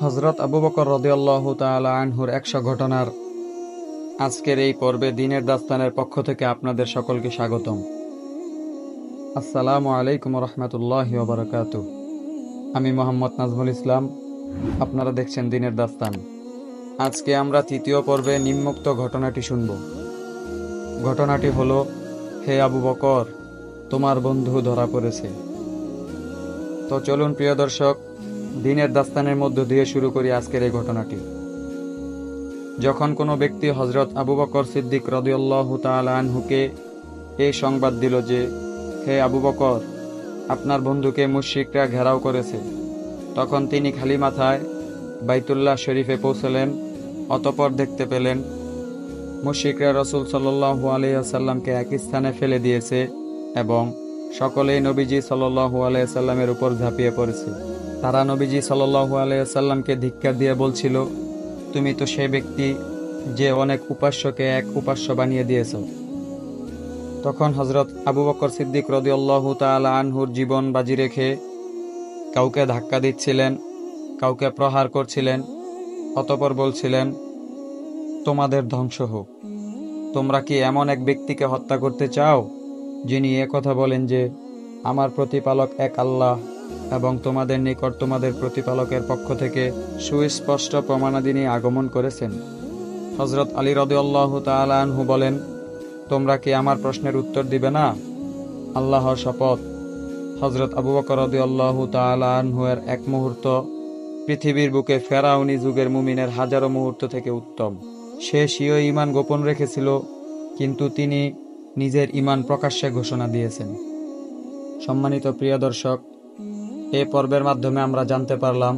হযরত আবু বকর রাদিয়াল্লাহু তাআলা আনহুর ১০০ ঘটনার আজকের এই পর্বে দ্বীনের দাস্তানের পক্ষ থেকে আপনাদের সকলকে স্বাগতম। আসসালামু আলাইকুম ওয়া রাহমাতুল্লাহি ওয়া বারাকাতুহু। আমি মোহাম্মদ নাজমুল ইসলাম, আপনারা দেখছেন দ্বীনের দাস্তান। আজকে আমরা তৃতীয় পর্বে নিম্নোক্ত ঘটনাটি শুনব। ঘটনাটি হলো, হে আবু বকর, তোমার বন্ধু ধরা পড়েছে। তো চলুন প্রিয় দর্শক, দ্বীনের দাস্তানের মধ্য দিয়ে শুরু করি আজকের এই ঘটনাটি। যখন কোনো ব্যক্তি হযরত আবু বকর সিদ্দিক রাদিয়াল্লাহু তাআলা আনহুকে এই সংবাদ দিল যে, হে আবু বকর, আপনার বন্ধুকে মুশরিকরা ঘেরাও করেছে, তখন তিনি খালি মাথায় বাইতুল্লাহ শরীফে পৌঁছলেন। অতঃপর দেখতে পেলেন মুশরিকরা রাসূল সাল্লাল্লাহু আলাইহি ওয়াসাল্লামকে এক স্থানে ফেলে দিয়েছে এবং সকলেই নবীজি সাল্লাল্লাহু আলাইহি ওয়াসাল্লামের উপর ঝাঁপিয়ে পড়েছে। তারা নবীজি সাল্লাল্লাহু আলাইহি ওয়াসাল্লামকে ধিক্কার দিয়ে বলছিল, তুমি তো সে ব্যক্তি যে অনেক উপাস্যকে এক উপাস্য বানিয়ে দিয়েছ। তখন হযরত আবু বকর সিদ্দিক রাদিয়াল্লাহু তাআলা আনহুর জীবন বাজি রেখে কাউকে ধাক্কা দিচ্ছিলেন, কাউকে প্রহার করছিলেন। অতঃপর বলছিলেন, তোমাদের ধ্বংস হোক। তোমরা কি এমন এক ব্যক্তিকে হত্যা করতে চাও যিনি কথা বলেন যে, আমার প্রতিপালক এক আল্লাহ এবং তোমাদের নিকট তোমাদের প্রতিপালকের পক্ষ থেকে সুস্পষ্ট প্রমাণাদি নিয়ে আগমন করেছেন? হযরত আলী রাদিয়াল্লাহু তাআলা আনহু বলেন, তোমরা কি আমার প্রশ্নের উত্তর দিবে না? আল্লাহর শপথ, হযরত আবু বকর রাদিয়াল্লাহু তাআলা আনহু এর এক মুহূর্ত পৃথিবীর বুকে ফেরাউনি যুগের মুমিনের হাজারো মুহূর্ত থেকে উত্তম। সে স্বীয় ঈমান গোপন রেখেছিল, কিন্তু তিনি নিজের ঈমান প্রকাশ্যে ঘোষণা দিয়েছেন। সম্মানিত প্রিয় দর্শক, এই পর্বের মাধ্যমে আমরা জানতে পারলাম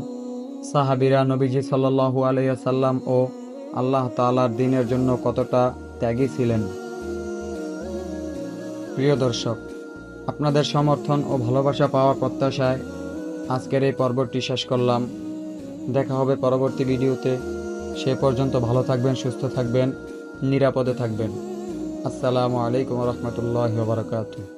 সাহাবীরা নবীজি সাল্লাল্লাহু আলাইহি ওয়াসাল্লাম ও আল্লাহ তাআলার দ্বীনের জন্য কতটা ত্যাগী ছিলেন। প্রিয় দর্শক, আপনাদের সমর্থন ও ভালোবাসা পাওয়ার প্রত্যাশায় আজকের এই পর্বটি শেষ করলাম। দেখা হবে পরবর্তী ভিডিওতে। সে পর্যন্ত ভালো থাকবেন, সুস্থ থাকবেন, নিরাপদে থাকবেন। আসসালামু আলাইকুম ওয়া রাহমাতুল্লাহি ওয়া বারাকাতুহু।